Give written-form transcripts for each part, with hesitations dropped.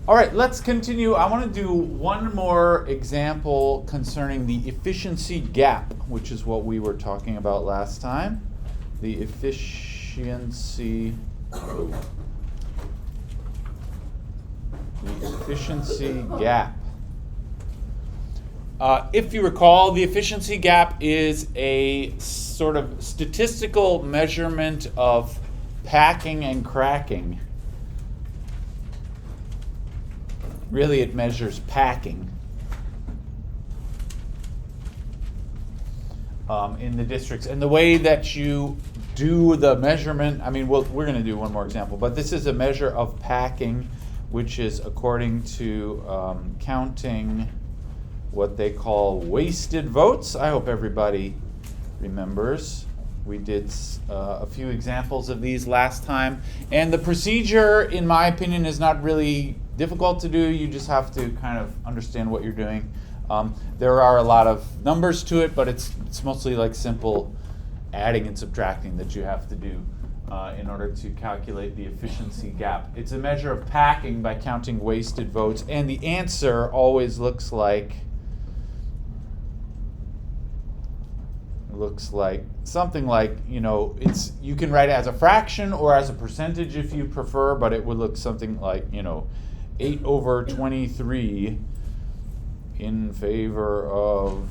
All right, let's continue. I want to do one more example concerning the efficiency gap, which is what we were talking about last time. The efficiency gap. If you recall, the efficiency gap is a sort of statistical measurement of packing and cracking. Really, it measures packing in the districts. And the way that you do the measurement, I mean, we're going to do one more example, but this is a measure of packing, which is according to counting what they call wasted votes. I hope everybody remembers. We did a few examples of these last time. And the procedure, in my opinion, is not really difficult to do. You just have to kind of understand what you're doing. There are a lot of numbers to it, but it's mostly like simple adding and subtracting that you have to do in order to calculate the efficiency gap. It's a measure of packing by counting wasted votes, and the answer always looks like something like, you can write it as a fraction or as a percentage if you prefer, but it would look something like, 8 over 23 in favor of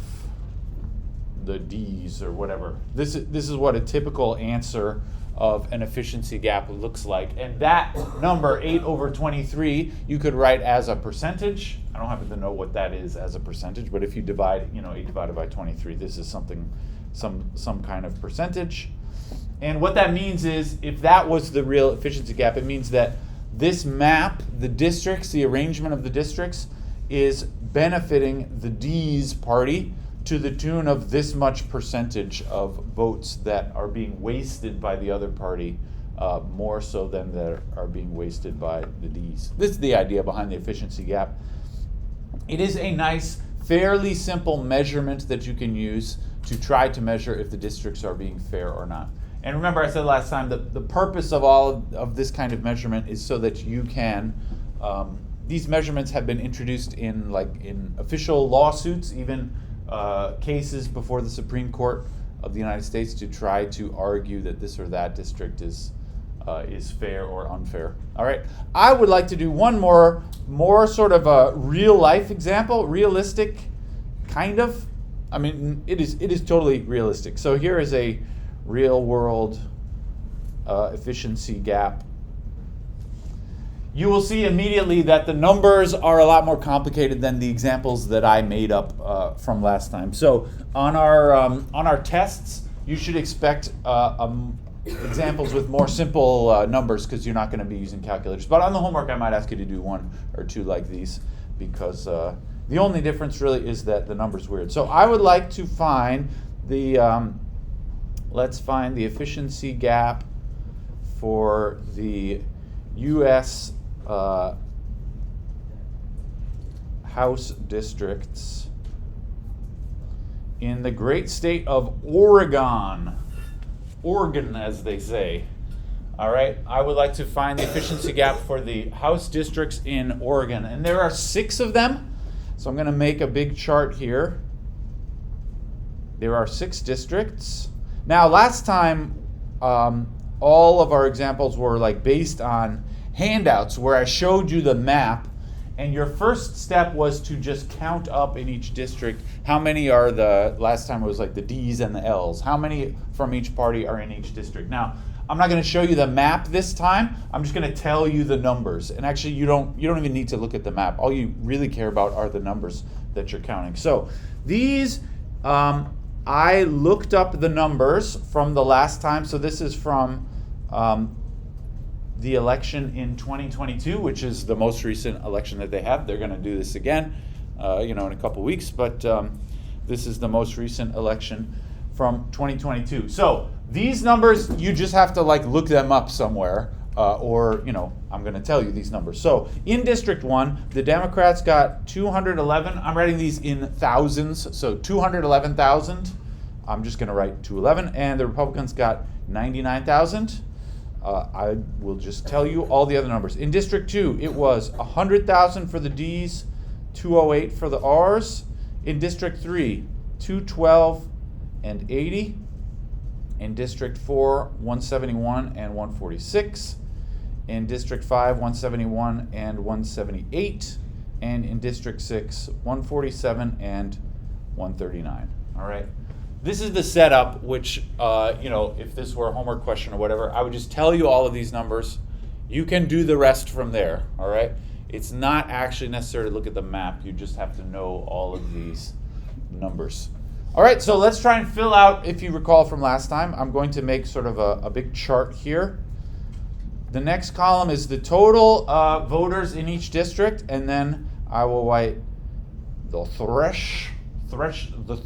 the D's or whatever. This is what a typical answer of an efficiency gap looks like. And that number, 8 over 23, you could write as a percentage. I don't happen to know what that is as a percentage, but if you divide, 8 divided by 23, this is something, some kind of percentage. And what that means is, if that was the real efficiency gap, it means that this map, the districts, the arrangement of the districts, is benefiting the D's party to the tune of this much percentage of votes that are being wasted by the other party, more so than that are being wasted by the D's. This is the idea behind the efficiency gap. It is a nice, fairly simple measurement that you can use to try to measure if the districts are being fair or not. And remember, I said last time that the purpose of all of this kind of measurement is so that you can, these measurements have been introduced in official lawsuits, even cases before the Supreme Court of the United States, to try to argue that this or that district is fair or unfair. All right, I would like to do one more sort of a real life example, realistic, kind of. I mean, it is totally realistic. So here is a real world efficiency gap. You will see immediately that the numbers are a lot more complicated than the examples that I made up from last time. So on our tests, you should expect examples with more simple numbers, because you're not going to be using calculators. But on the homework, I might ask you to do one or two like these, because the only difference really is that the number's weird. So I would like to find the let's find the efficiency gap for the U.S. House districts in the great state of Oregon. Oregon, as they say. All right, I would like to find the efficiency gap for the House districts in Oregon. And there are 6 of them. So I'm going to make a big chart here. There are 6 districts. Now, last time, all of our examples were based on handouts where I showed you the map, and your first step was to just count up in each district how many are last time it was the D's and the L's, how many from each party are in each district. Now, I'm not going to show you the map this time. I'm just going to tell you the numbers. And actually, you don't even need to look at the map. All you really care about are the numbers that you're counting. So these, I looked up the numbers from the last time. So this is from the election in 2022, which is the most recent election that they have. They're going to do this again, in a couple weeks. But this is the most recent election from 2022. So these numbers, you just have to look them up somewhere, or I'm going to tell you these numbers. So in District 1, the Democrats got 211. I'm writing these in thousands, so 211,000. I'm just going to write 211. And the Republicans got 99,000. I will just tell you all the other numbers. In District 2, it was 100,000 for the Ds, 208 for the Rs. In District 3, 212 and 80. In District 4, 171 and 146. In District 5, 171 and 178. And in District 6, 147 and 139. All right. This is the setup, which, if this were a homework question or whatever, I would just tell you all of these numbers. You can do the rest from there, all right? It's not actually necessary to look at the map. You just have to know all of these numbers. All right, so let's try and fill out, if you recall from last time, I'm going to make sort of a big chart here. The next column is the total voters in each district, and then I will write the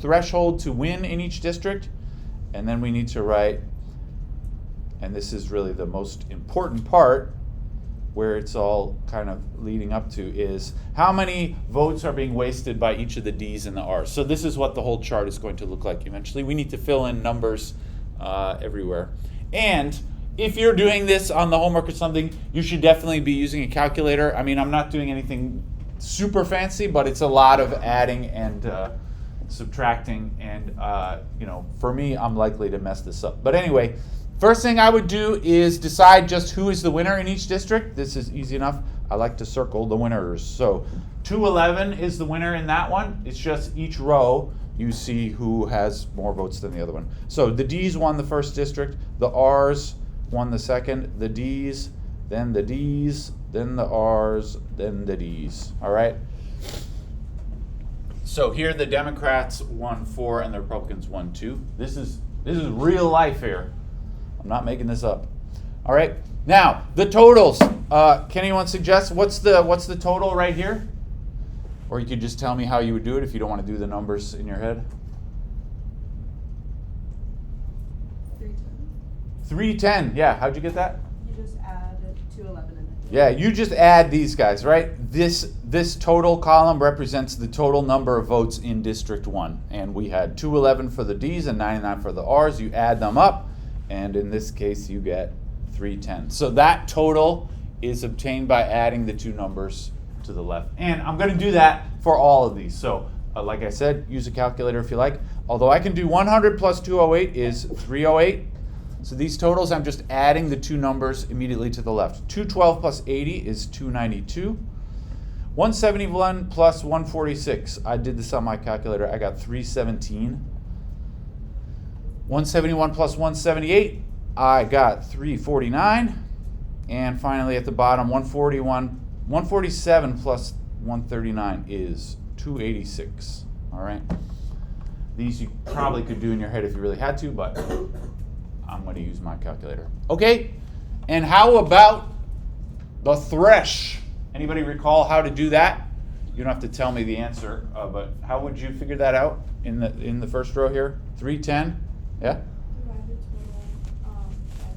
threshold to win in each district, and then we need to write, and this is really the most important part, where it's all kind of leading up to, is how many votes are being wasted by each of the Ds and the Rs. So this is what the whole chart is going to look like eventually. We need to fill in numbers everywhere. And if you're doing this on the homework or something, you should definitely be using a calculator. I mean, I'm not doing anything super fancy, but it's a lot of adding and subtracting, and for me, I'm likely to mess this up. But anyway, first thing I would do is decide just who is the winner in each district. This is easy enough. I like to circle the winners. So 211 is the winner in that one. It's just each row you see who has more votes than the other one. So the Ds won the first district, the Rs won the second, the Ds, then the Ds, then the Rs, then the Ds. All right? So here the Democrats won 4 and the Republicans won 2. This is real life here. I'm not making this up. All right. Now the totals. Can anyone suggest what's the total right here? Or you could just tell me how you would do it if you don't want to do the numbers in your head. 310. 310. Yeah. How'd you get that? You just add 211 in it. Yeah. You just add these guys, right? This total column represents the total number of votes in District 1, and we had 211 for the Ds and 99 for the Rs. You add them up, and in this case, you get 310. So that total is obtained by adding the two numbers to the left. And I'm going to do that for all of these. So like I said, use a calculator if you like. Although I can do 100 plus 208 is 308. So these totals, I'm just adding the two numbers immediately to the left. 212 plus 80 is 292. 171 plus 146, I did this on my calculator, I got 317. 171 plus 178, I got 349. And finally at the bottom, 147 plus 139 is 286. All right. These you probably could do in your head if you really had to, but I'm going to use my calculator. Okay. And how about the thresh? Anybody recall how to do that? You don't have to tell me the answer, but how would you figure that out in the first row here? 310. Yeah. Divide the total by 2 and then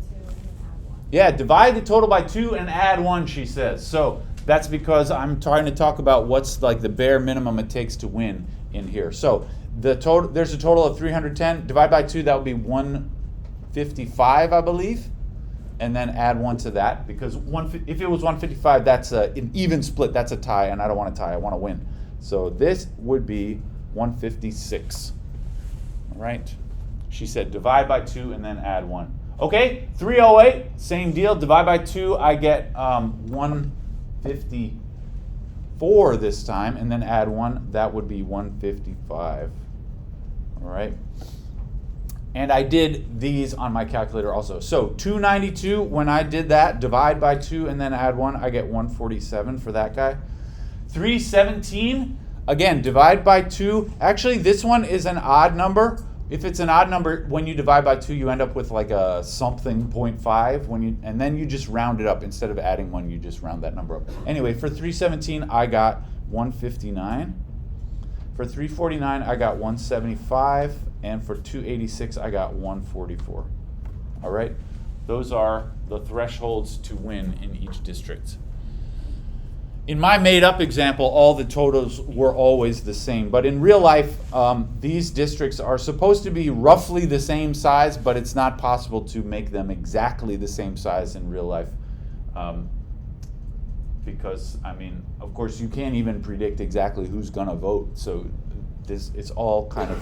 add 1. Yeah, divide the total by 2 and add 1, she says. So that's because I'm trying to talk about what's like the bare minimum it takes to win in here. So the total, there's a total of 310. Divide by 2, that would be 155, I believe. And then add 1 to that, because if it was 155, that's an even split. That's a tie, and I don't want a tie. I want to win. So this would be 156. All right. She said divide by 2 and then add 1. Okay, 308, same deal. Divide by 2, I get 154 this time, and then add 1. That would be 155. All right. And I did these on my calculator also. So 292, when I did that, divide by 2 and then add 1, I get 147 for that guy. 317, again, divide by 2. Actually, this one is an odd number. If it's an odd number, when you divide by 2, you end up with like a something 0.5, and then you just round it up. Instead of adding 1, you just round that number up. Anyway, for 317, I got 159. For 349, I got 175. And for 286, I got 144. All right? Those are the thresholds to win in each district. in my made-up example, all the totals were always the same. But in real life, these districts are supposed to be roughly the same size, but it's not possible to make them exactly the same size in real life. Because, I mean, of course, you can't even predict exactly who's going to vote. So it's all kind of,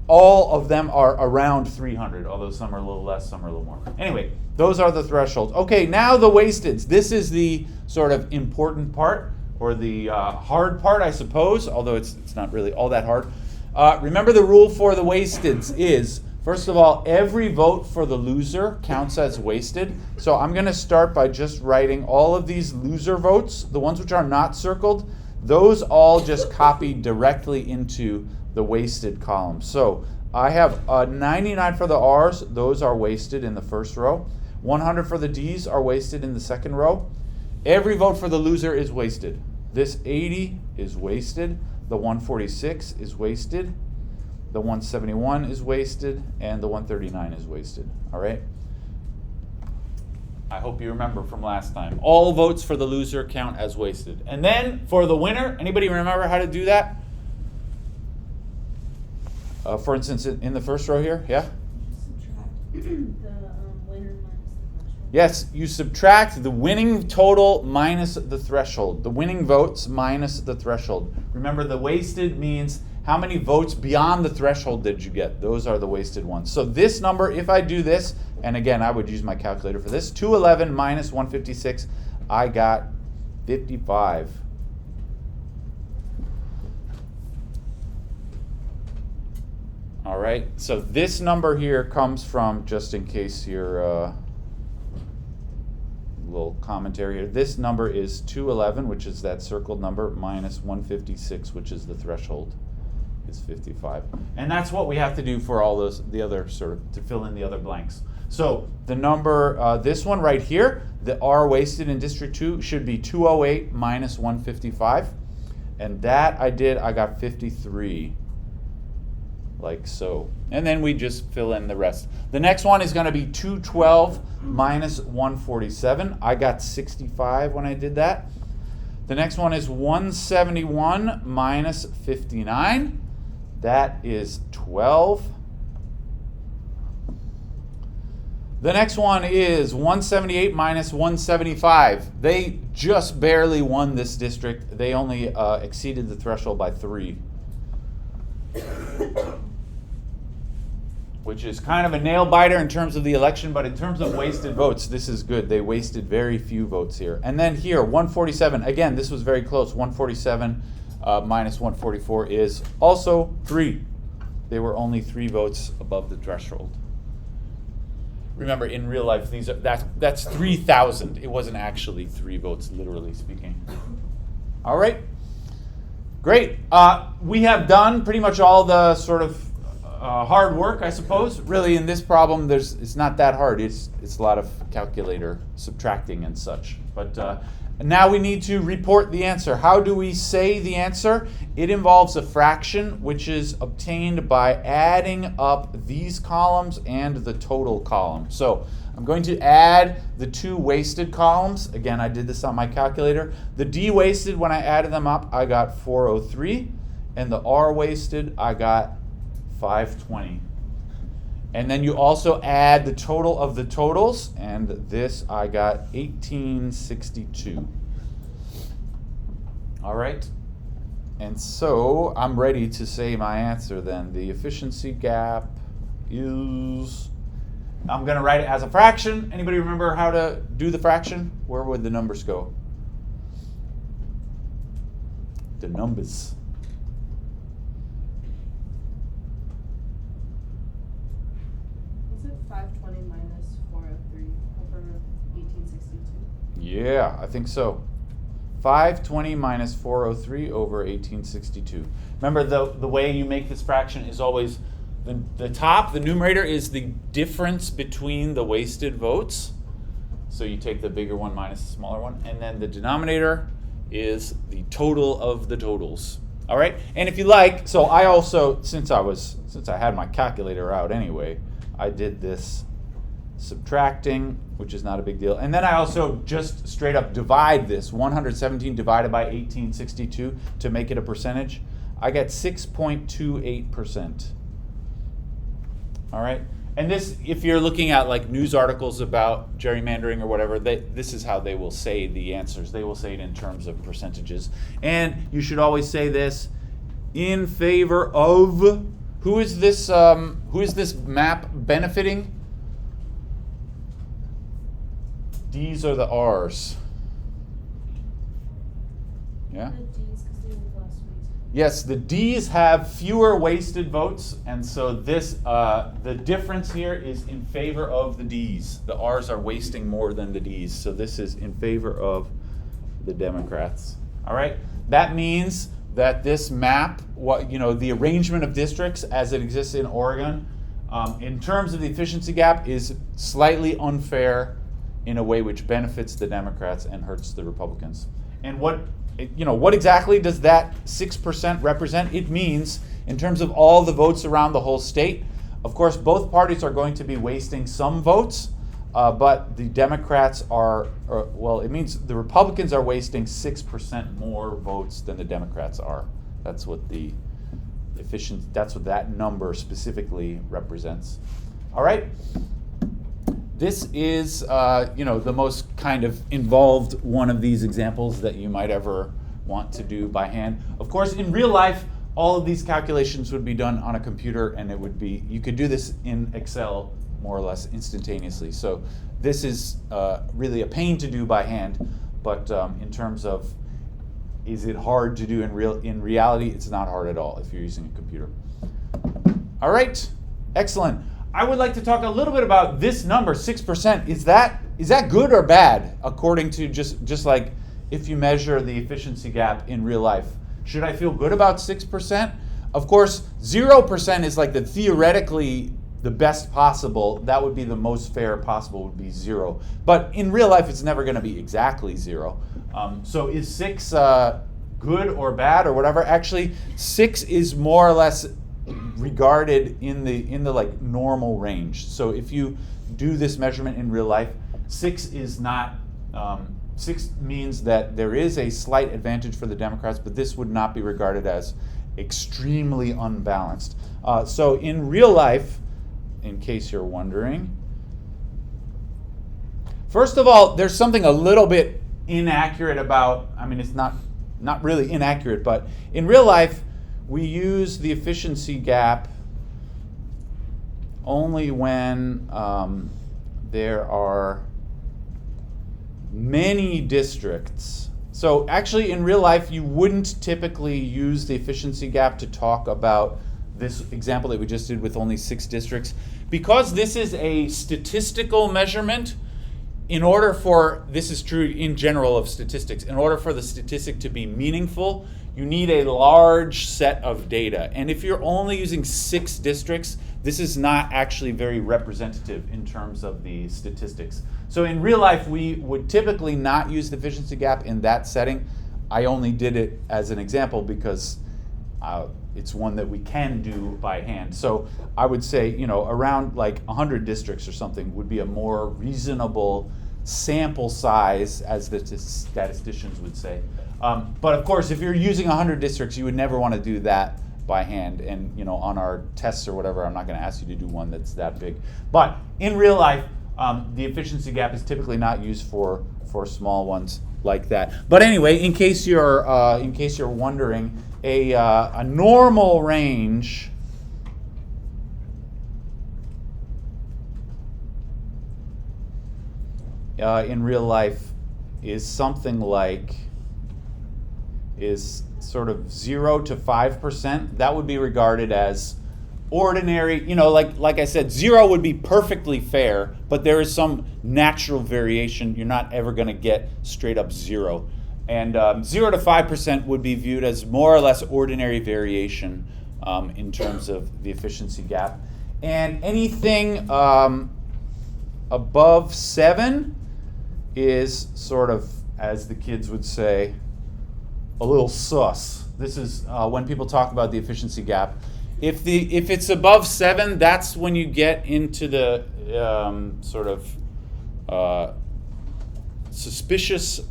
all of them are around 300, although some are a little less, some are a little more. Anyway, those are the thresholds. Okay, now the wasteds. This is the sort of important part, or the hard part, I suppose, although it's not really all that hard. Remember the rule for the wasteds is, first of all, every vote for the loser counts as wasted. So I'm going to start by just writing all of these loser votes, the ones which are not circled, those all just copy directly into the wasted column. So I have 99 for the R's, those are wasted in the first row. 100 for the D's are wasted in the second row. Every vote for the loser is wasted. This 80 is wasted. The 146 is wasted. The 171 is wasted. And the 139 is wasted. All right? I hope you remember from last time. All votes for the loser count as wasted. And then for the winner, anybody remember how to do that? For instance, in the first row here, yeah? Subtract the winner minus the threshold. Yes, you subtract the winning total minus the threshold. The winning votes minus the threshold. Remember, the wasted means how many votes beyond the threshold did you get? Those are the wasted ones. So this number, if I do this, and again, I would use my calculator for this, 211 minus 156, I got 55. All right, so this number here comes from, just in case you're little commentary here, this number is 211, which is that circled number, minus 156, which is the threshold, is 55. And that's what we have to do for all those, the other sort of, to fill in the other blanks. So the number, this one right here, the R wasted in District 2 should be 208 minus 155. And that I got 53. Like so. And then we just fill in the rest. The next one is going to be 212 minus 147. I got 65 when I did that. The next one is 171 minus 59. That is 12. The next one is 178 minus 175. They just barely won this district. They only exceeded the threshold by 3. Which is kind of a nail biter in terms of the election, but in terms of wasted votes, this is good. They wasted very few votes here. And then here, 147. Again, this was very close. 147 minus 144 is also 3. They were only 3 votes above the threshold. Remember, in real life, that's 3,000. It wasn't actually 3 votes, literally speaking. All right. Great. We have done pretty much all the sort of hard work, I suppose. Really, in this problem, it's not that hard. It's a lot of calculator subtracting and such. But now we need to report the answer. How do we say the answer? It involves a fraction, which is obtained by adding up these columns and the total column. So I'm going to add the 2 wasted columns. Again, I did this on my calculator. The D wasted, when I added them up, I got 403. And the R wasted, I got 520. And then you also add the total of the totals, and this I got 1862. All right. And so I'm ready to say my answer then. The efficiency gap is, I'm going to write it as a fraction. Anybody remember how to do the fraction? Where would the numbers go? The numbers. Was it 520 minus 403 over 1862? Yeah, I think so. 520 minus 403 over 1862. Remember, the way you make this fraction is always the top, the numerator, is the difference between the wasted votes. So you take the bigger one minus the smaller one. And then the denominator is the total of the totals. All right? And if you like, so I also, since I had my calculator out anyway, I did this subtracting, which is not a big deal. And then I also just straight up divide this, 117 divided by 1862 to make it a percentage. I get 6.28%. All right? And this, if you're looking at like news articles about gerrymandering or whatever, this is how they will say the answers. They will say it in terms of percentages. And you should always say this in favor of, who is this map benefiting? D's or the R's? Yeah? The D's, because they were last week. Yes, the D's have fewer wasted votes, and so this the difference here is in favor of the D's. The R's are wasting more than the D's, so this is in favor of the Democrats. All right, that means that this map, the arrangement of districts as it exists in Oregon, in terms of the efficiency gap, is slightly unfair in a way which benefits the Democrats and hurts the Republicans. And what exactly does that 6% represent? It means, in terms of all the votes around the whole state, of course, both parties are going to be wasting some votes, but the Democrats it means the Republicans are wasting 6% more votes than the Democrats are. That's what that's what that number specifically represents. All right. This is, the most kind of involved one of these examples that you might ever want to do by hand. Of course, in real life, all of these calculations would be done on a computer, and you could do this in Excel more or less instantaneously. So this is really a pain to do by hand, but in terms of, is it hard to do in reality? It's not hard at all if you're using a computer. All right, excellent. I would like to talk a little bit about this number, 6%. Is that good or bad, according to just like if you measure the efficiency gap in real life? Should I feel good about 6%? Of course, 0% is like theoretically the best possible. That would be the most fair possible, would be 0. But in real life, it's never going to be exactly 0. So is 6 good or bad or whatever? Actually, 6 is more or less regarded in the like normal range. So if you do this measurement in real life, 6 is not 6 means that there is a slight advantage for the Democrats, but this would not be regarded as extremely unbalanced. So in real life, in case you're wondering, first of all, there's something a little bit inaccurate about, it's not really inaccurate, but in real life, we use the efficiency gap only when there are many districts. So actually in real life, you wouldn't typically use the efficiency gap to talk about this example that we just did with only 6 districts. Because this is a statistical measurement, this is true in general of statistics, in order for the statistic to be meaningful, you need a large set of data. And if you're only using 6 districts, this is not actually very representative in terms of the statistics. So in real life, we would typically not use the efficiency gap in that setting. I only did it as an example because it's one that we can do by hand. So I would say, around like 100 districts or something would be a more reasonable sample size, as the statisticians would say. But of course, if you're using 100 districts, you would never want to do that by hand. And on our tests or whatever, I'm not going to ask you to do one that's that big. But in real life, the efficiency gap is typically not used for small ones like that. But anyway, in case you're wondering, a normal range in real life is something like sort of 0 to 5%. That would be regarded as ordinary. Like I said, 0 would be perfectly fair, but there is some natural variation. You're not ever going to get straight up 0. And 0 to 5% would be viewed as more or less ordinary variation in terms of the efficiency gap. And anything above 7 is sort of, as the kids would say, a little sus. This is when people talk about the efficiency gap. If it's above 7, that's when you get into the sort of suspicious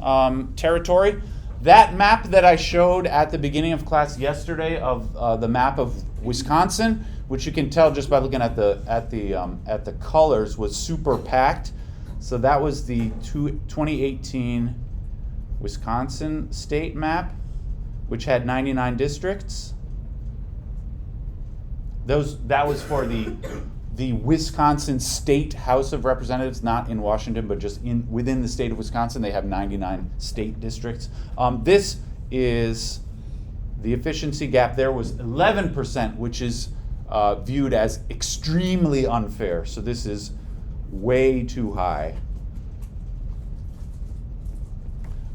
territory. That map that I showed at the beginning of class yesterday of the map of Wisconsin, which you can tell just by looking at the colors, was super packed. So that was the 2018 Wisconsin state map, which had 99 districts. That was for the Wisconsin State House of Representatives, not in Washington, but just within the state of Wisconsin. They have 99 state districts. This is the efficiency gap. There was 11%, which is viewed as extremely unfair. So this is way too high,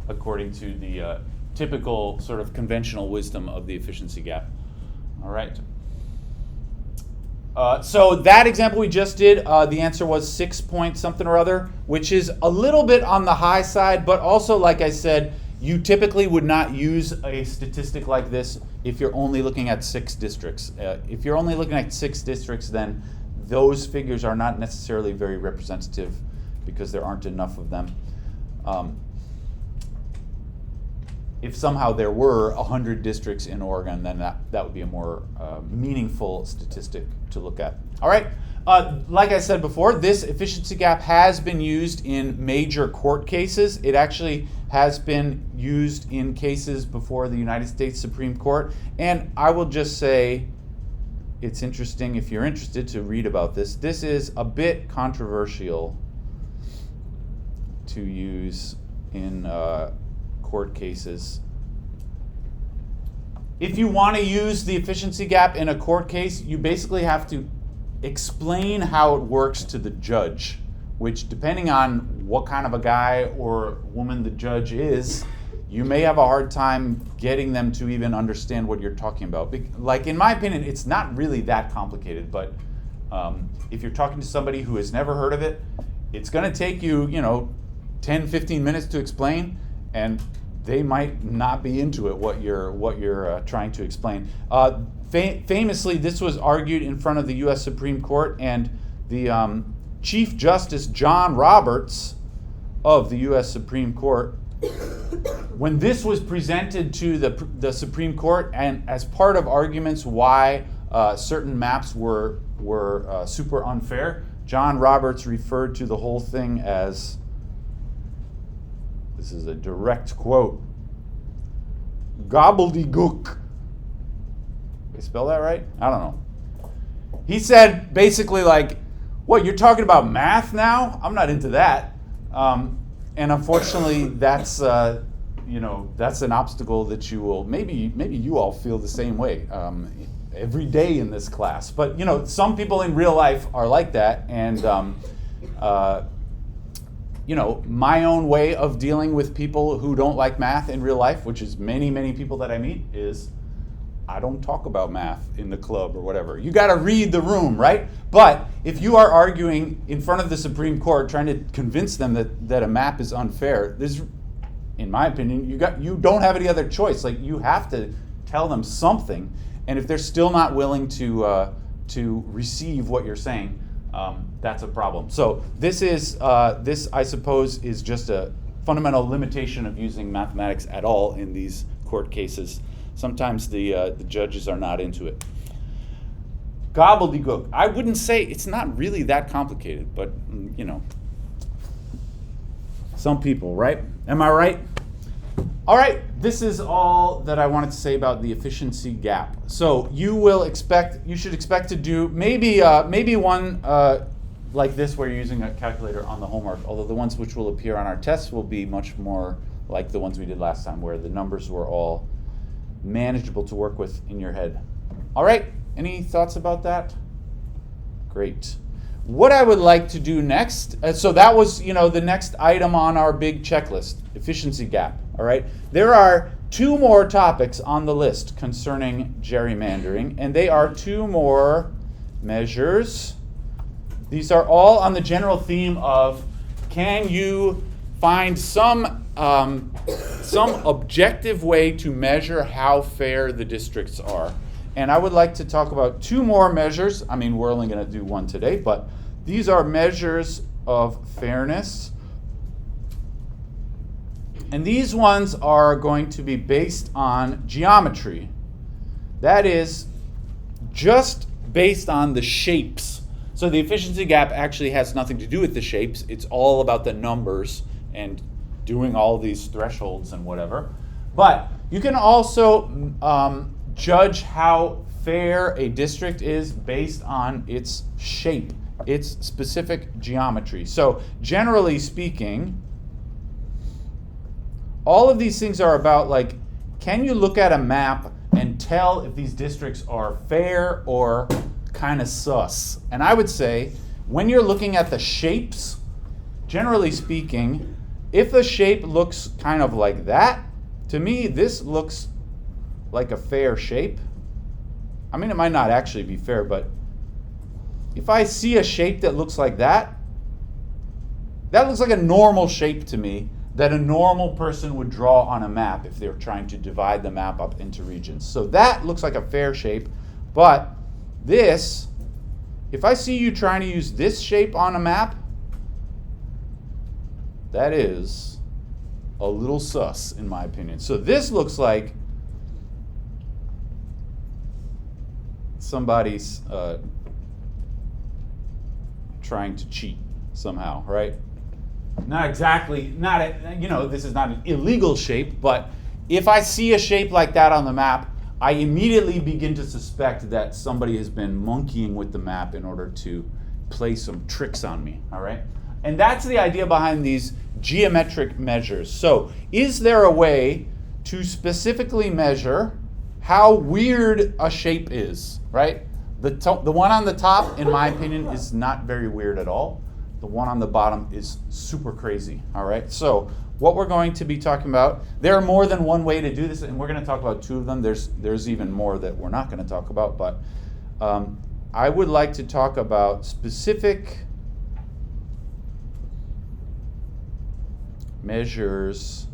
according to the typical sort of conventional wisdom of the efficiency gap. All right. So that example we just did, the answer was 6 point something or other, which is a little bit on the high side, but also, like I said, you typically would not use a statistic like this if you're only looking at 6 districts. If you're only looking at 6 districts, then those figures are not necessarily very representative because there aren't enough of them. If somehow there were 100 districts in Oregon, then that would be a more meaningful statistic to look at. All right, like I said before, this efficiency gap has been used in major court cases. It actually has been used in cases before the United States Supreme Court. And I will just say, it's interesting if you're interested to read about this. This is a bit controversial to use in court cases. If you want to use the efficiency gap in a court case, you basically have to explain how it works to the judge, which, depending on what kind of a guy or woman the judge is, you may have a hard time getting them to even understand what you're talking about. Like, in my opinion, it's not really that complicated, but if you're talking to somebody who has never heard of it, it's going to take you, 10, 15 minutes to explain, and they might not be into it, what you're trying to explain. Famously, this was argued in front of the U.S. Supreme Court, and the Chief Justice John Roberts of the U.S. Supreme Court, when this was presented to the Supreme Court, and as part of arguments why certain maps were super unfair, John Roberts referred to the whole thing as, this is a direct quote, gobbledygook. Did I spell that right? I don't know. He said basically like, what, you're talking about math now? I'm not into that. And unfortunately, that's that's an obstacle that you will, maybe you all feel the same way every day in this class. But some people in real life are like that, and my own way of dealing with people who don't like math in real life, which is many, many people that I meet, is I don't talk about math in the club or whatever. You got to read the room, right? But if you are arguing in front of the Supreme Court trying to convince them that a map is unfair, in my opinion, you don't have any other choice. Like, you have to tell them something, and if they're still not willing to receive what you're saying, that's a problem. So this I suppose is just a fundamental limitation of using mathematics at all in these court cases. Sometimes the judges are not into it. Gobbledygook. I wouldn't say it's not really that complicated, but some people, right? Am I right? All right, this is all that I wanted to say about the efficiency gap. So you should expect to do maybe one like this where you're using a calculator on the homework, although the ones which will appear on our tests will be much more like the ones we did last time, where the numbers were all manageable to work with in your head. All right, any thoughts about that? Great. What I would like to do next, so that was the next item on our big checklist, efficiency gap. All right, there are 2 more topics on the list concerning gerrymandering, and they are 2 more measures. These are all on the general theme of, can you find some objective way to measure how fair the districts are? And I would like to talk about two more measures. I mean, we're only going to do one today, but these are measures of fairness. And these ones are going to be based on geometry. That is just based on the shapes. So the efficiency gap actually has nothing to do with the shapes. It's all about the numbers and doing all these thresholds and whatever. But you can also judge how fair a district is based on its shape, its specific geometry. So generally speaking, all of these things are about, like, can you look at a map and tell if these districts are fair or kind of sus? And I would say, when you're looking at the shapes, generally speaking, if the shape looks kind of like that, to me, this looks like a fair shape. I mean, it might not actually be fair, but if I see a shape that looks like that, that looks like a normal shape to me that a normal person would draw on a map if they were trying to divide the map up into regions. So that looks like a fair shape, but this, if I see you trying to use this shape on a map, that is a little sus, in my opinion. So this looks like somebody's trying to cheat somehow, right? Not exactly, this is not an illegal shape, but if I see a shape like that on the map, I immediately begin to suspect that somebody has been monkeying with the map in order to play some tricks on me, all right? And that's the idea behind these geometric measures. So is there a way to specifically measure how weird a shape is, right? The one on the top, in my opinion, is not very weird at all. The one on the bottom is super crazy, all right? So what we're going to be talking about, there are more than one way to do this, and we're going to talk about two of them. There's even more that we're not going to talk about, but I would like to talk about specific measures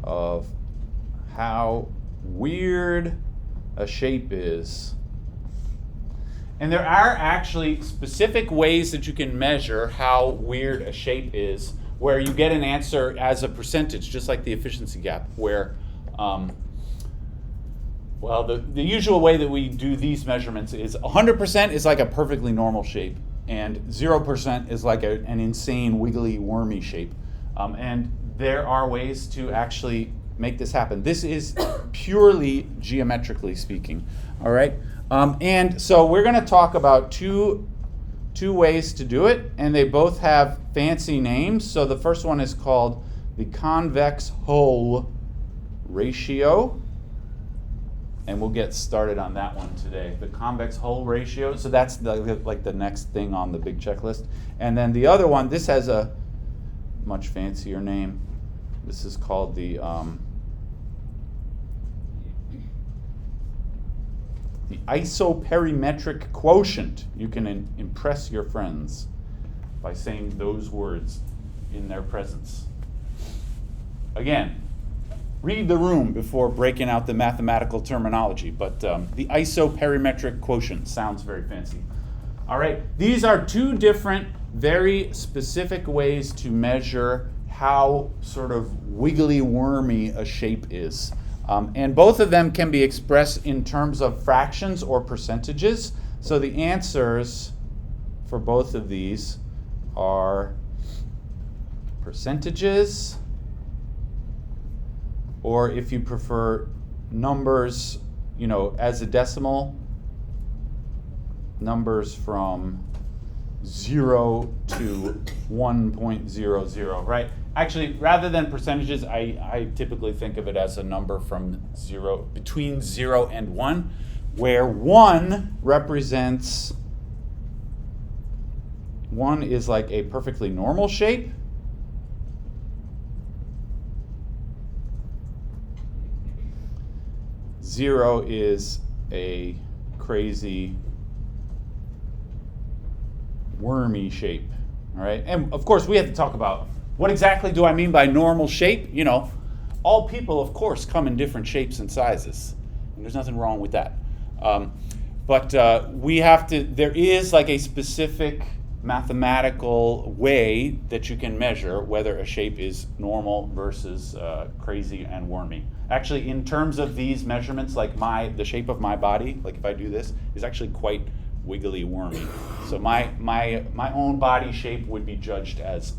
of how weird a shape is. And there are actually specific ways that you can measure how weird a shape is, where you get an answer as a percentage, just like the efficiency gap, where, the usual way that we do these measurements is 100% is like a perfectly normal shape, and 0% is like an insane, wiggly, wormy shape. And there are ways to actually make this happen. This is purely geometrically speaking, all right? And so we're going to talk about two ways to do it, and they both have fancy names. So the first one is called the convex hull ratio, and we'll get started on that one today. The convex hull ratio, so that's like the next thing on the big checklist. And then the other one, this has a much fancier name. This is called the isoperimetric quotient. You can impress your friends by saying those words in their presence. Again, read the room before breaking out the mathematical terminology, but the isoperimetric quotient sounds very fancy. All right, these are two different, very specific ways to measure how sort of wiggly, wormy a shape is. And both of them can be expressed in terms of fractions or percentages. So the answers for both of these are percentages, or if you prefer numbers, as a decimal, numbers from 0 to 1.00, right? Actually, rather than percentages, I typically think of it as a number from between 0 and 1, where 1 represents, 1 is like a perfectly normal shape. Zero is a crazy, wormy shape, all right? And of course, we have to talk about what exactly do I mean by normal shape? All people, of course, come in different shapes and sizes. and there's nothing wrong with that. But we have to, there is like a specific mathematical way that you can measure whether a shape is normal versus crazy and wormy. Actually, in terms of these measurements, like the shape of my body, like if I do this, is actually quite wiggly wormy. So my own body shape would be judged as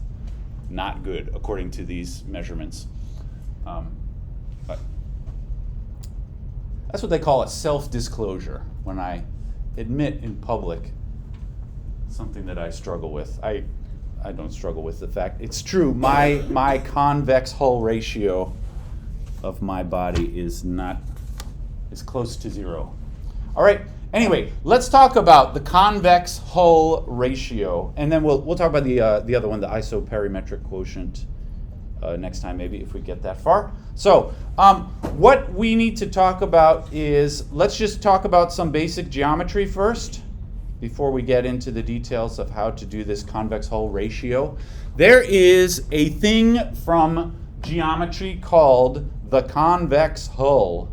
not good according to these measurements. But that's what they call a self-disclosure, when I admit in public something that I struggle with. I don't struggle with the fact. It's true, my convex hull ratio of my body is close to 0. All right, anyway, let's talk about the convex hull ratio, and then we'll talk about the other one, the isoperimetric quotient, next time maybe, if we get that far. So what we need to talk about is, let's just talk about some basic geometry first before we get into the details of how to do this convex hull ratio. There is a thing from geometry called the convex hull.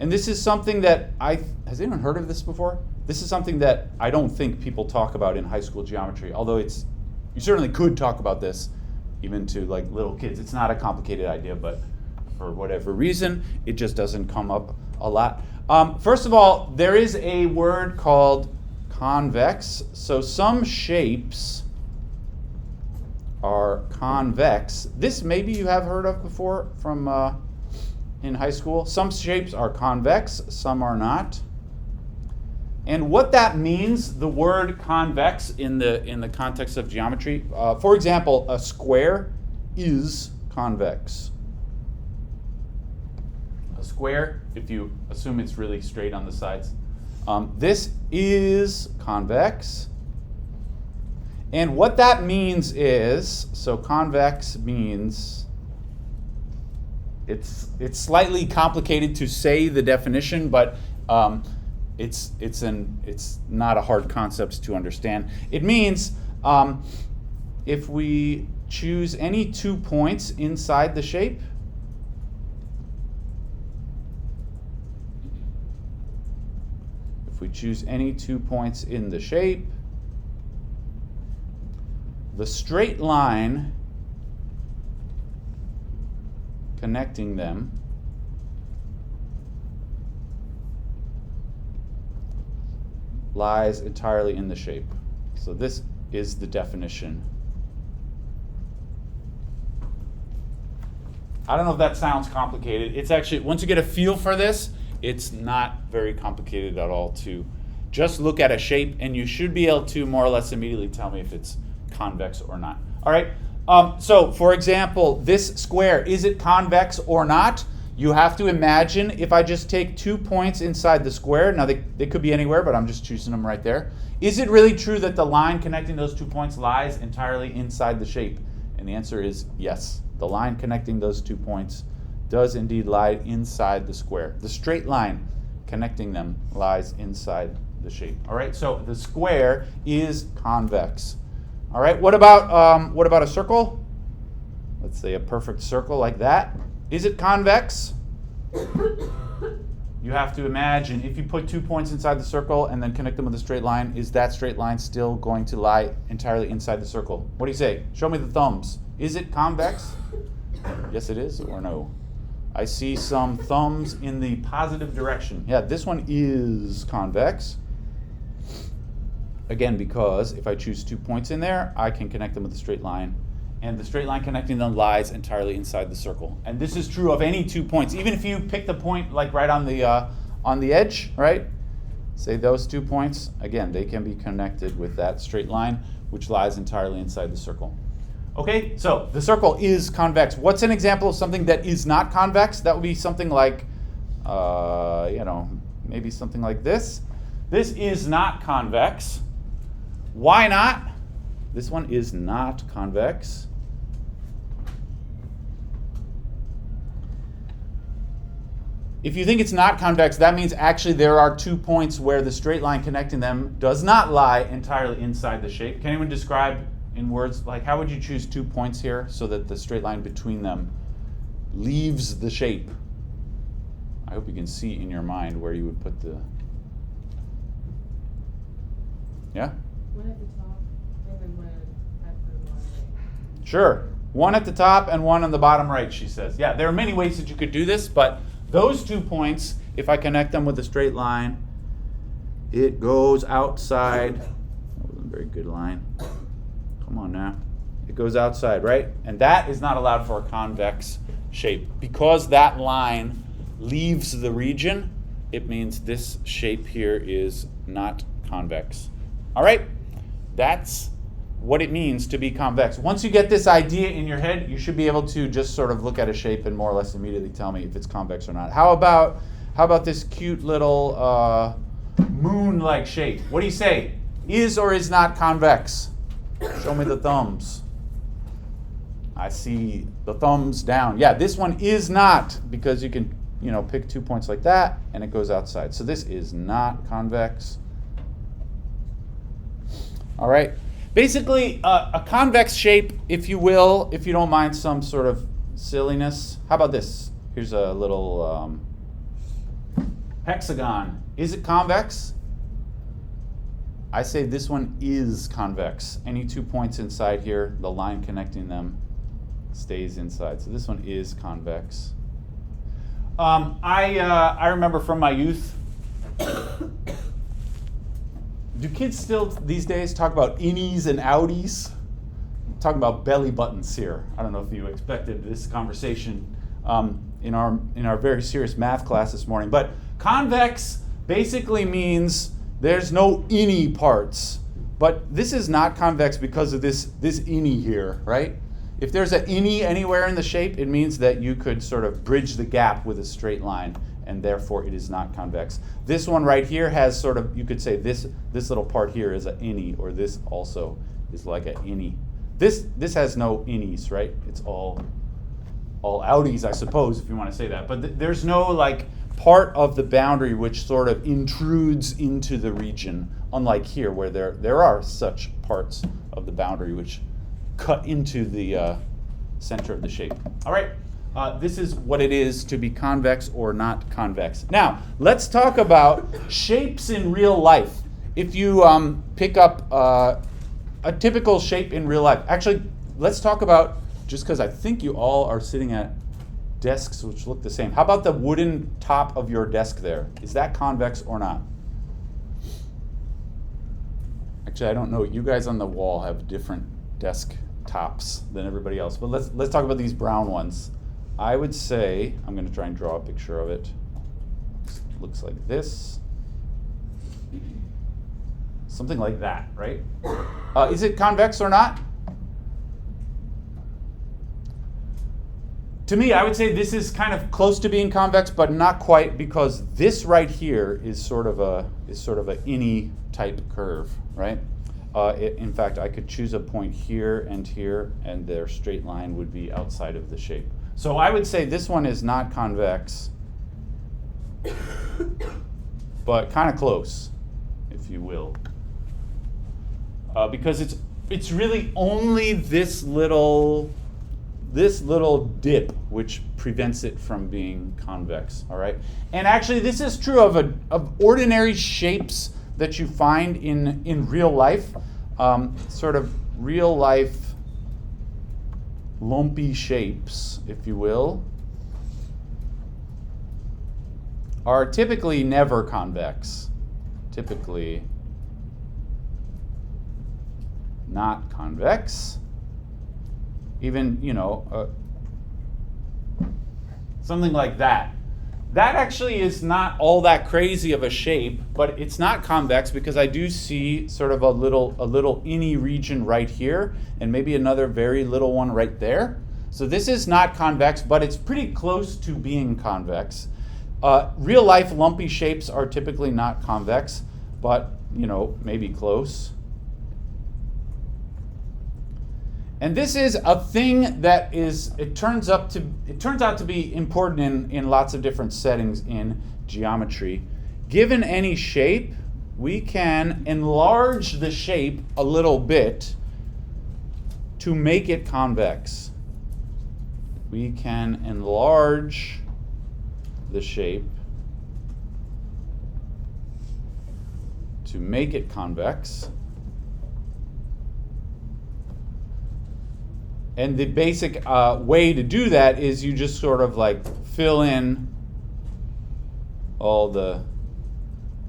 And this is something that has anyone heard of this before? This is something that I don't think people talk about in high school geometry, although you certainly could talk about this even to like little kids. It's not a complicated idea, but for whatever reason, it just doesn't come up a lot. First of all, there is a word called convex. So some shapes are convex. This maybe you have heard of before from in high school. Some shapes are convex, some are not. And what that means, the word convex in the context of geometry, for example, a square is convex. A square, if you assume it's really straight on the sides, this is convex. And what that means is, so convex means, it's slightly complicated to say the definition, but it's not a hard concept to understand. It means if we choose any 2 points inside the shape, the straight line connecting them lies entirely in the shape. So this is the definition. I don't know if that sounds complicated. It's actually, once you get a feel for this, it's not very complicated at all to just look at a shape, and you should be able to more or less immediately tell me if it's convex or not. All right, so for example, this square, is it convex or not? You have to imagine if I just take 2 points inside the square, now they could be anywhere, but I'm just choosing them right there. Is it really true that the line connecting those 2 points lies entirely inside the shape? And the answer is yes. The line connecting those 2 points does indeed lie inside the square. The straight line connecting them lies inside the shape. All right, so the square is convex. All right, what about a circle? Let's say a perfect circle like that. Is it convex? You have to imagine if you put 2 points inside the circle and then connect them with a straight line, is that straight line still going to lie entirely inside the circle? What do you say? Show me the thumbs. Is it convex? Yes, it is, or no? I see some thumbs in the positive direction. Yeah, this one is convex. Again, because if I choose 2 points in there, I can connect them with a straight line. And the straight line connecting them lies entirely inside the circle. And this is true of any 2 points. Even if you pick the point like right on the edge, right? Say those 2 points, again, they can be connected with that straight line, which lies entirely inside the circle. Okay, so the circle is convex. What's an example of something that is not convex? That would be something like, maybe something like this. This is not convex. Why not? This one is not convex. If you think it's not convex, that means actually there are 2 points where the straight line connecting them does not lie entirely inside the shape. Can anyone describe in words, like how would you choose 2 points here so that the straight line between them leaves the shape? hope you can see in your mind where you would put the, yeah? One at the top and then one at the bottom right. Sure. One at the top and one on the bottom right, she says. Yeah, there are many ways that you could do this, but those 2 points, if I connect them with a straight line, it goes outside. That wasn't a very good line. Come on now. It goes outside, right? And that is not allowed for a convex shape. Because that line leaves the region, it means this shape here is not convex. All right? That's what it means to be convex. Once you get this idea in your head, you should be able to just sort of look at a shape and more or less immediately tell me if it's convex or not. How about this cute little moon-like shape? What do you say? Is or is not convex? Show me the thumbs. I see the thumbs down. Yeah, this one is not, because you can, pick 2 points like that and it goes outside. So this is not convex. All right. Basically, a convex shape, if you will, if you don't mind some sort of silliness. How about this? Here's a little hexagon. Is it convex? I say this one is convex. Any 2 points inside here, the line connecting them stays inside. So this one is convex. I remember from my youth, do kids still these days talk about innies and outies? I'm talking about belly buttons here. I don't know if you expected this conversation in our very serious math class this morning. But convex basically means there's no innie parts. But this is not convex because of this innie here, right? If there's an innie anywhere in the shape, it means that you could sort of bridge the gap with a straight line, and therefore it is not convex. This one right here has sort of, you could say this little part here is an innie, or this also is like an innie. This has no innies, right? It's all outies, I suppose, if you want to say that. But there's no like part of the boundary which sort of intrudes into the region, unlike here where there are such parts of the boundary which cut into the center of the shape. All right. This is what it is to be convex or not convex. Now, let's talk about shapes in real life. If you pick up a typical shape in real life. Actually, let's talk about, just because I think you all are sitting at desks which look the same. How about the wooden top of your desk there? Is that convex or not? Actually, I don't know. You guys on the wall have different desk tops than everybody else. But let's talk about these brown ones. I would say, I'm going to try and draw a picture of it. Looks like this. Something like that, right? Is it convex or not? To me, I would say this is kind of close to being convex, but not quite, because this right here is sort of a innie type curve, right? In fact, I could choose a point here, and their straight line would be outside of the shape. So I would say this one is not convex, but kind of close, if you will, because it's really only this little dip which prevents it from being convex. All right, and actually this is true of ordinary shapes that you find in real life, sort of real life lumpy shapes, if you will, are typically never convex. Typically not convex. Even, something like that. That actually is not all that crazy of a shape, but it's not convex because I do see sort of a little innie region right here, and maybe another very little one right there. So this is not convex, but it's pretty close to being convex. Real life lumpy shapes are typically not convex, but maybe close. And this is a thing that it turns out to be important in lots of different settings in geometry. Given any shape, we can enlarge the shape a little bit to make it convex. We can enlarge the shape to make it convex. And the basic way to do that is you just sort of like fill in all the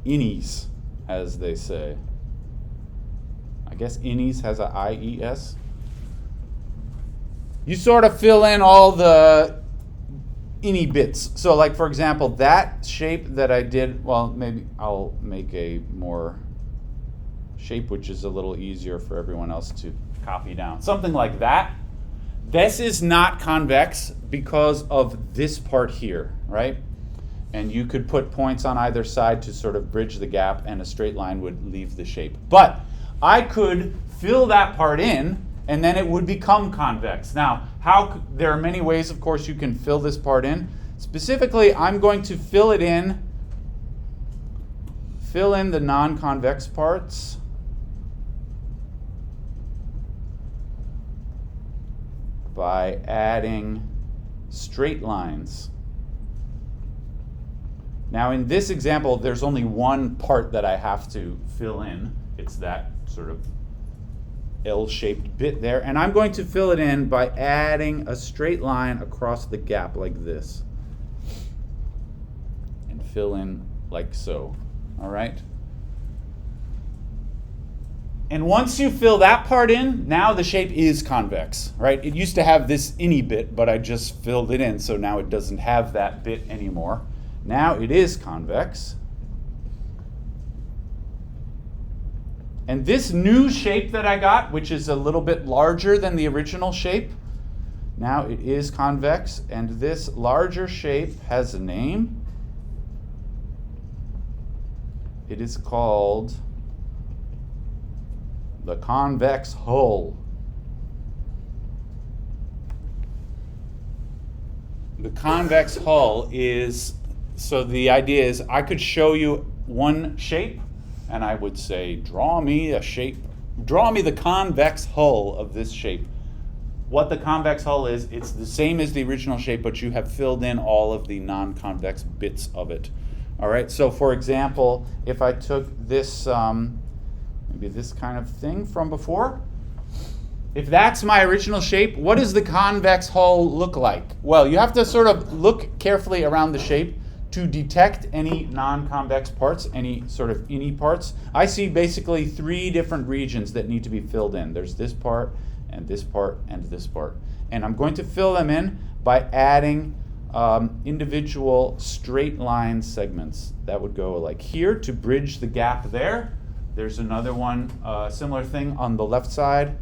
innies, as they say. I guess innies has a I-E-S. You sort of fill in all the innie bits. So like, for example, that shape that I did, well, maybe I'll make a more shape which is a little easier for everyone else to copy down. Something like that. This is not convex because of this part here, right? And you could put points on either side to sort of bridge the gap, and a straight line would leave the shape. But I could fill that part in, and then it would become convex. Now, there are many ways, of course, you can fill this part in. Specifically, I'm going to fill in the non-convex parts by adding straight lines. Now in this example, there's only one part that I have to fill in. It's that sort of L-shaped bit there. And I'm going to fill it in by adding a straight line across the gap like this. And fill in like so. All right? And once you fill that part in, now the shape is convex, right? It used to have this innie bit, but I just filled it in, so now it doesn't have that bit anymore. Now it is convex. And this new shape that I got, which is a little bit larger than the original shape, now it is convex, and this larger shape has a name. It is called the convex hull. The convex hull is, so the idea is I could show you one shape and I would say, draw me a shape, draw me the convex hull of this shape. What the convex hull is, it's the same as the original shape, but you have filled in all of the non-convex bits of it. All right, so for example, if I took this, maybe this kind of thing from before, if that's my original shape, what does the convex hull look like? Well, you have to sort of look carefully around the shape to detect any non-convex parts, any sort of innie parts. I see basically 3 different regions that need to be filled in. There's this part, and this part, and this part. And I'm going to fill them in by adding individual straight line segments. That would go like here to bridge the gap there. There's another one, similar thing on the left side,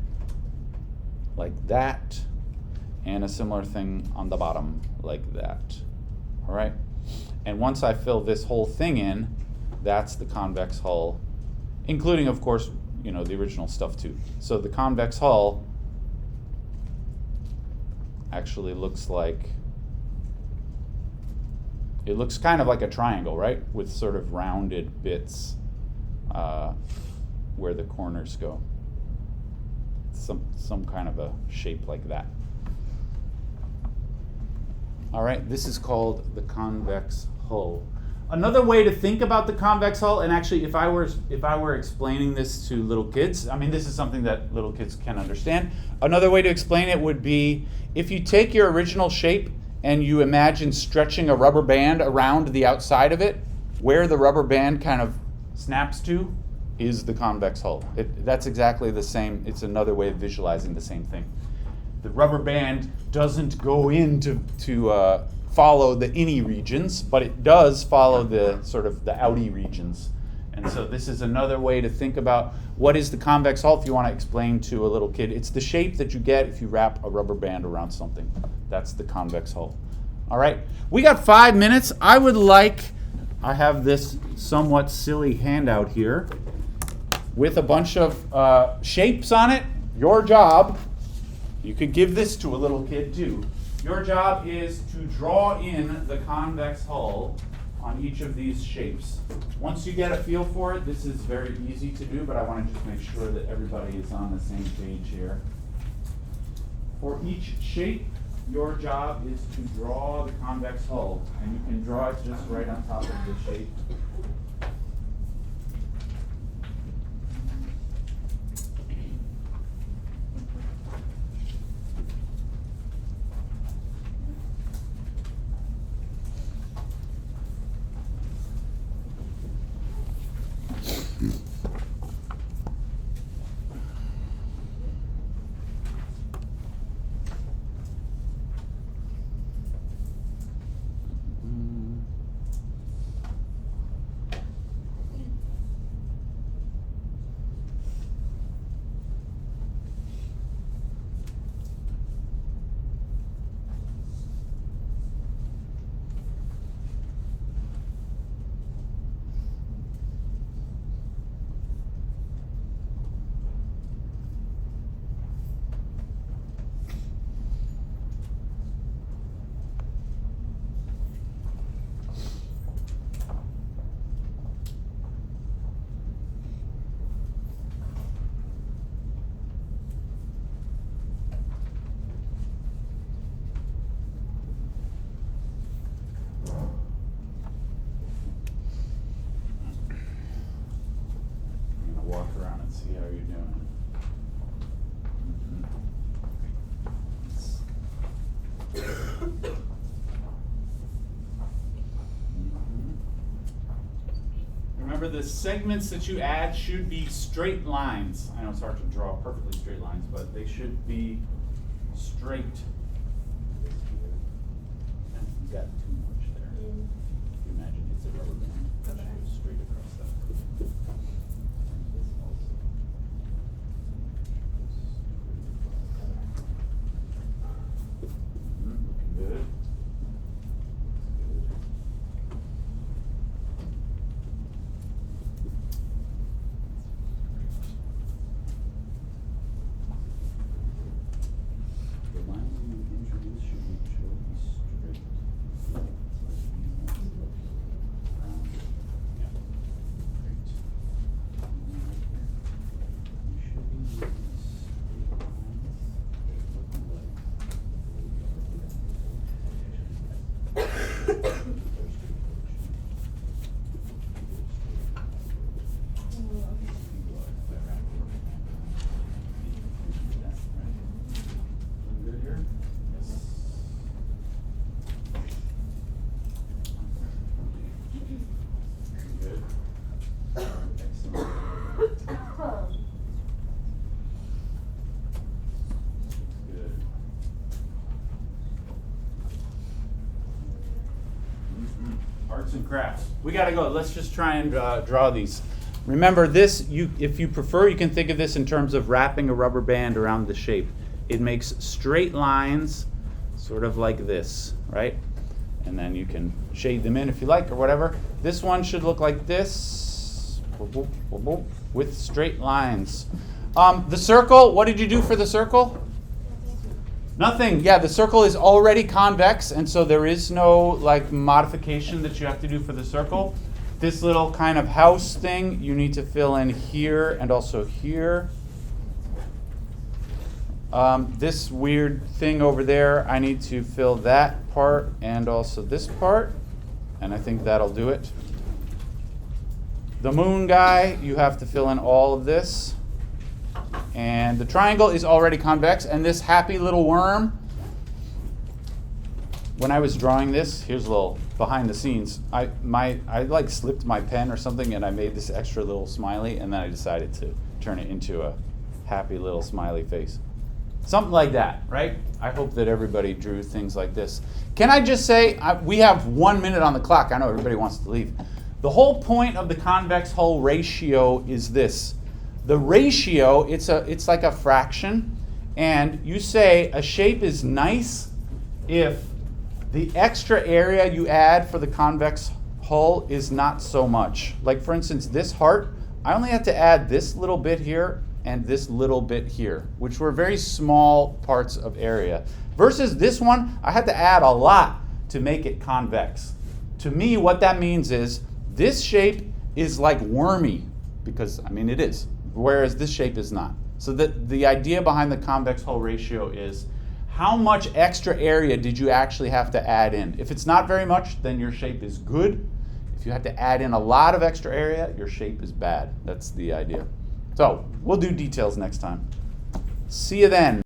like that, and a similar thing on the bottom, like that. All right? And once I fill this whole thing in, that's the convex hull, including, of course, you know, the original stuff too. So the convex hull actually looks like, it looks kind of like a triangle, right? With sort of rounded bits where the corners go. Some kind of a shape like that. All right, this is called the convex hull. Another way to think about the convex hull, and actually if I were explaining this to little kids, I mean this is something that little kids can understand. Another way to explain it would be if you take your original shape and you imagine stretching a rubber band around the outside of it, where the rubber band kind of snaps to is the convex hull. That's exactly the same. It's another way of visualizing the same thing. The rubber band doesn't go in to follow the innie regions, but it does follow the sort of the outie regions. And so this is another way to think about what is the convex hull if you want to explain to a little kid. It's the shape that you get if you wrap a rubber band around something. That's the convex hull. All right, we got 5 minutes. I have this somewhat silly handout here with a bunch of shapes on it. Your job, you could give this to a little kid too. Your job is to draw in the convex hull on each of these shapes. Once you get a feel for it, this is very easy to do, but I want to just make sure that everybody is on the same page here. For each shape, your job is to draw the convex hull, and you can draw it just right on top of the shape. Walk around and see how you're doing. Remember, the segments that you add should be straight lines. I know it's hard to draw perfectly straight lines, but they should be straight. You got too much there. You imagine it's a rubber band. It should go straight across that. Looking good. The lines you introduce should be straight. Yeah. Great. You should be using straight lines that look like good here? Yes. Good. Excellent. Good. Arts and crafts. We gotta go. Let's just try and draw these. Remember this, if you prefer, you can think of this in terms of wrapping a rubber band around the shape. It makes straight lines, sort of like this, right? And then you can shade them in if you like or whatever. This one should look like this, with straight lines. The circle, what did you do for the circle? Nothing. Yeah, the circle is already convex, and so there is no like modification that you have to do for the circle. This little kind of house thing you need to fill in here and also here. This weird thing over there, I need to fill that part and also this part, and I think that'll do it. The moon guy, you have to fill in all of this. And the triangle is already convex, and this happy little worm, when I was drawing this, here's a little behind the scenes. I like slipped my pen or something, and I made this extra little smiley, and then I decided to turn it into a happy little smiley face. Something like that, right? I hope that everybody drew things like this. Can I just say, we have 1 minute on the clock. I know everybody wants to leave. The whole point of the convex hull ratio is this. The ratio, it's like a fraction, and you say a shape is nice if the extra area you add for the convex hull is not so much. Like for instance, this heart, I only have to add this little bit here and this little bit here, which were very small parts of area. Versus this one, I had to add a lot to make it convex. To me, what that means is this shape is like wormy, because I mean it is, whereas this shape is not. So the idea behind the convex hull ratio is how much extra area did you actually have to add in? If it's not very much, then your shape is good. If you have to add in a lot of extra area, your shape is bad. That's the idea. So we'll do details next time. See you then.